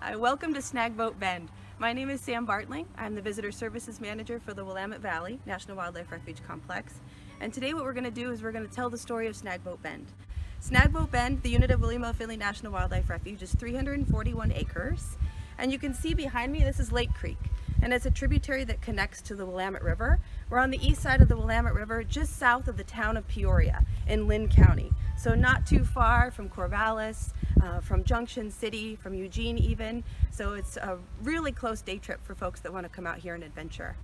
Welcome to Snag Boat Bend. My name is Sam Bartling. I'm the Visitor Services Manager for the Willamette Valley National Wildlife Refuge Complex. And today what we're going to do is we're going to tell the story of Snag Boat Bend. Snag Boat Bend, the unit of Willamette Finley National Wildlife Refuge, is 341 acres. And you can see behind me, this is Lake Creek. And it's a tributary that connects to the Willamette River. We're on the east side of the Willamette River, just south of the town of Peoria in Lynn County. So not too far from Corvallis, from Junction City, from Eugene even. So it's a really close day trip for folks that want to come out here and adventure.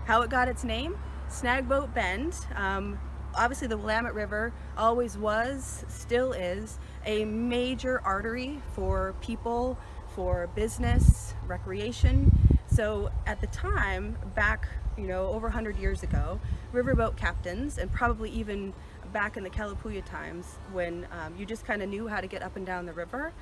How it got its name? Snag Boat Bend. Obviously the Willamette River always was, still is, a major artery for people, for business, recreation. So at the time, back over 100 years ago, riverboat captains, and probably even back in the Calapooya times when you just kind of knew how to get up and down the river,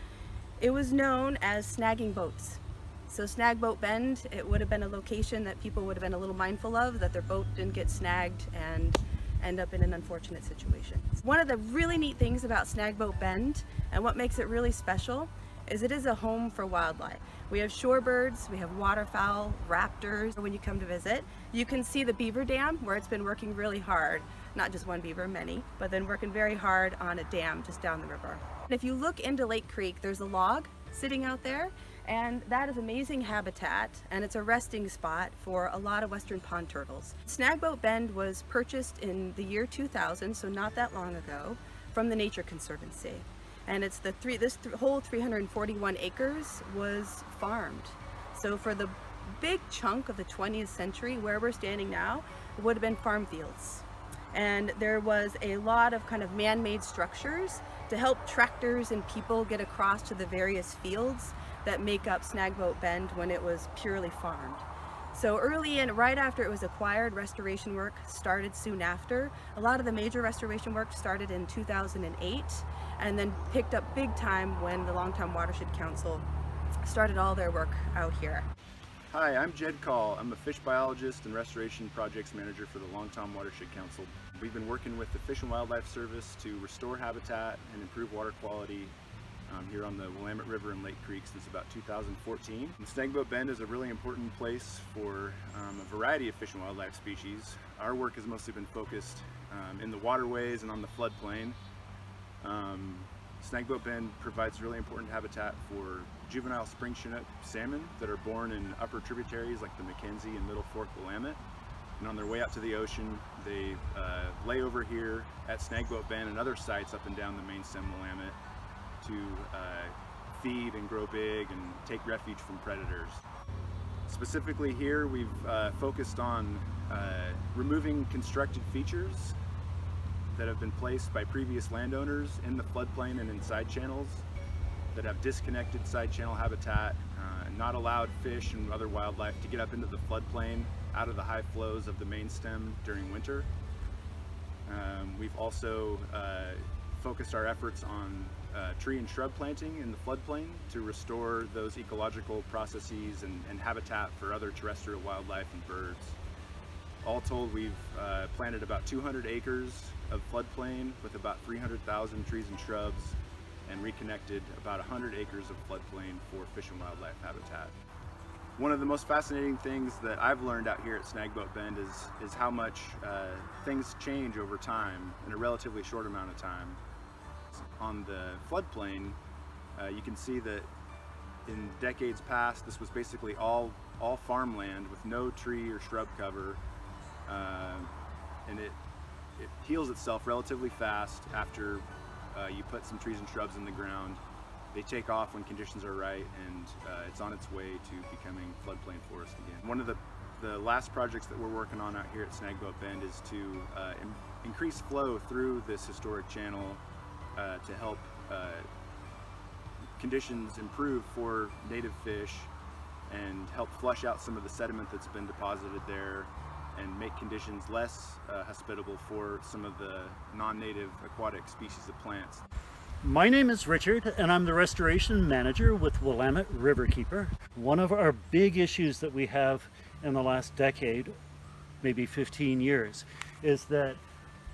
it was known as snagging boats. So Snag Boat Bend, it would have been a location that people would have been a little mindful of, that their boat didn't get snagged and end up in an unfortunate situation. One of the really neat things about Snag Boat Bend, and what makes it really special, is it is a home for wildlife. We have shorebirds, we have waterfowl, raptors. When you come to visit, you can see the beaver dam where it's been working really hard. Not just one beaver, many, but then working very hard on a dam just down the river. If you look into Lake Creek, there's a log sitting out there, and that is amazing habitat, and it's a resting spot for a lot of western pond turtles. Snag Boat Bend was purchased in the year 2000, so not that long ago, from the Nature Conservancy. And it's this whole 341 acres was farmed. So for the big chunk of the 20th century, where we're standing now, would have been farm fields. And there was a lot of kind of man-made structures to help tractors and people get across to the various fields that make up Snag Boat Bend when it was purely farmed. So early in, right after it was acquired, restoration work started soon after. A lot of the major restoration work started in 2008 and then picked up big time when the Long Tom Watershed Council started all their work out here. Hi, I'm Jed Call. I'm a fish biologist and restoration projects manager for the Long Tom Watershed Council. We've been working with the Fish and Wildlife Service to restore habitat and improve water quality here on the Willamette River and Lake Creek since about 2014. And Snag Boat Bend is a really important place for a variety of fish and wildlife species. Our work has mostly been focused in the waterways and on the floodplain. Snag Boat Bend provides really important habitat for juvenile spring Chinook salmon that are born in upper tributaries like the McKenzie and Middle Fork Willamette. And on their way out to the ocean, they lay over here at Snag Boat Bend and other sites up and down the main stem Willamette to feed and grow big and take refuge from predators. Specifically here, we've focused on removing constructed features that have been placed by previous landowners in the floodplain and in side channels that have disconnected side channel habitat, not allowed fish and other wildlife to get up into the floodplain out of the high flows of the main stem during winter. We've also focused our efforts on tree and shrub planting in the floodplain to restore those ecological processes and habitat for other terrestrial wildlife and birds. All told, we've planted about 200 acres of floodplain with about 300,000 trees and shrubs, and reconnected about 100 acres of floodplain for fish and wildlife habitat. One of the most fascinating things that I've learned out here at Snag Boat Bend is how much things change over time in a relatively short amount of time. On the floodplain, you can see that in decades past, this was basically all farmland with no tree or shrub cover, and it heals itself relatively fast after you put some trees and shrubs in the ground. They take off when conditions are right, and it's on its way to becoming floodplain forest again. One of the last projects that we're working on out here at Snag Boat Bend is to increase flow through this historic channel to help conditions improve for native fish and help flush out some of the sediment that's been deposited there and make conditions less hospitable for some of the non-native aquatic species of plants. My name is Richard, and I'm the restoration manager with Willamette Riverkeeper. One of our big issues that we have in the last decade, maybe 15 years, is that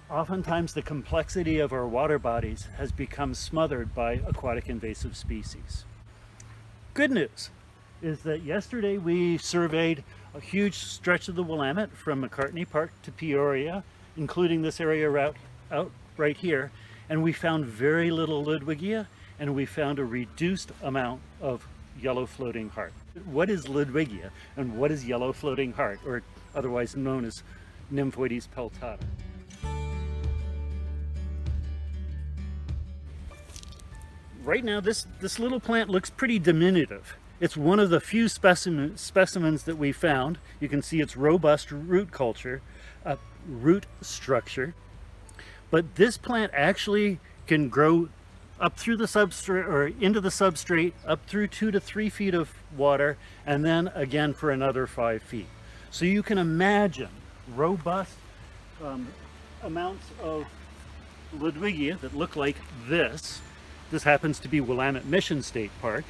oftentimes the complexity of our water bodies has become smothered by aquatic invasive species. Good news is that yesterday we surveyed a huge stretch of the Willamette from McCartney Park to Peoria, including this area out right here, and we found very little Ludwigia, and we found a reduced amount of yellow floating heart. What is Ludwigia and what is yellow floating heart, or otherwise known as Nymphoides Pelta? Right now this little plant looks pretty diminutive. It's one of the few specimens that we found. You can see its robust root structure. But this plant actually can grow up through the substrate or into the substrate, up through 2 to 3 feet of water, and then again for another 5 feet. So you can imagine robust amounts of Ludwigia that look like this. This happens to be Willamette Mission State Park.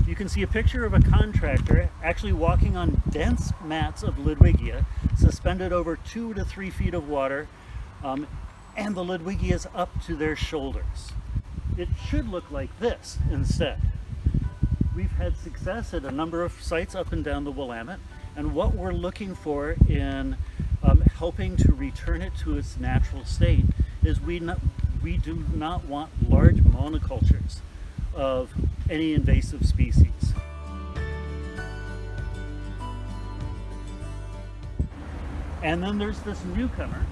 You can see a picture of a contractor actually walking on dense mats of Ludwigia suspended over 2 to 3 feet of water, and the Ludwigia is up to their shoulders. It should look like this instead. We've had success at a number of sites up and down the Willamette, and what we're looking for in helping to return it to its natural state is we do not want large monocultures of any invasive species. And then there's this newcomer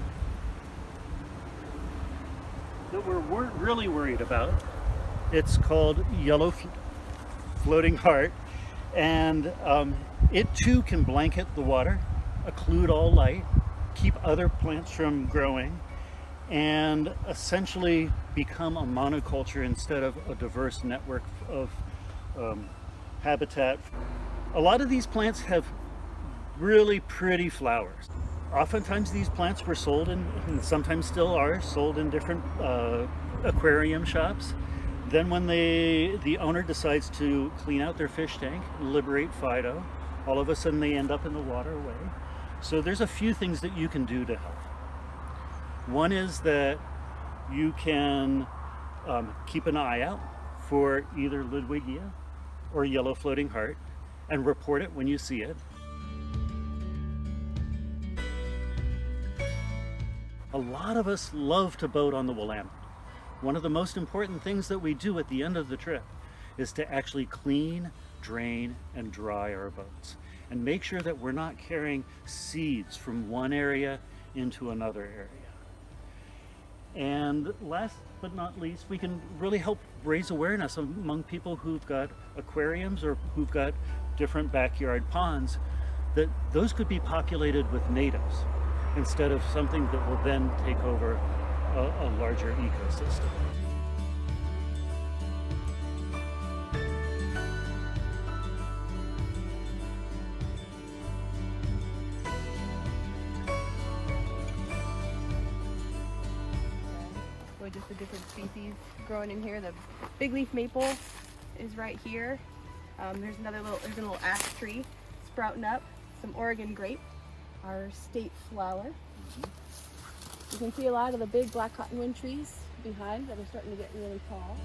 that we're really worried about. It's called yellow floating heart, and it too can blanket the water, occlude all light, keep other plants from growing, and essentially become a monoculture instead of a diverse network of habitat. A lot of these plants have really pretty flowers. Oftentimes these plants were sold and sometimes still are sold in different aquarium shops. Then when the owner decides to clean out their fish tank and liberate Fido, all of a sudden they end up in the waterway. So there's a few things that you can do to help. One is that you can keep an eye out for either Ludwigia or yellow floating heart and report it when you see it. A lot of us love to boat on the Willamette. One of the most important things that we do at the end of the trip is to actually clean, drain, and dry our boats and make sure that we're not carrying seeds from one area into another area. And last but not least, we can really help raise awareness among people who've got aquariums or who've got different backyard ponds, that those could be populated with natives instead of something that will then take over a larger ecosystem. Just the different species growing in here. The big leaf maple is right here. There's a little ash tree sprouting up. Some Oregon grape, our state flower. You can see a lot of the big black cottonwood trees behind that are starting to get really tall.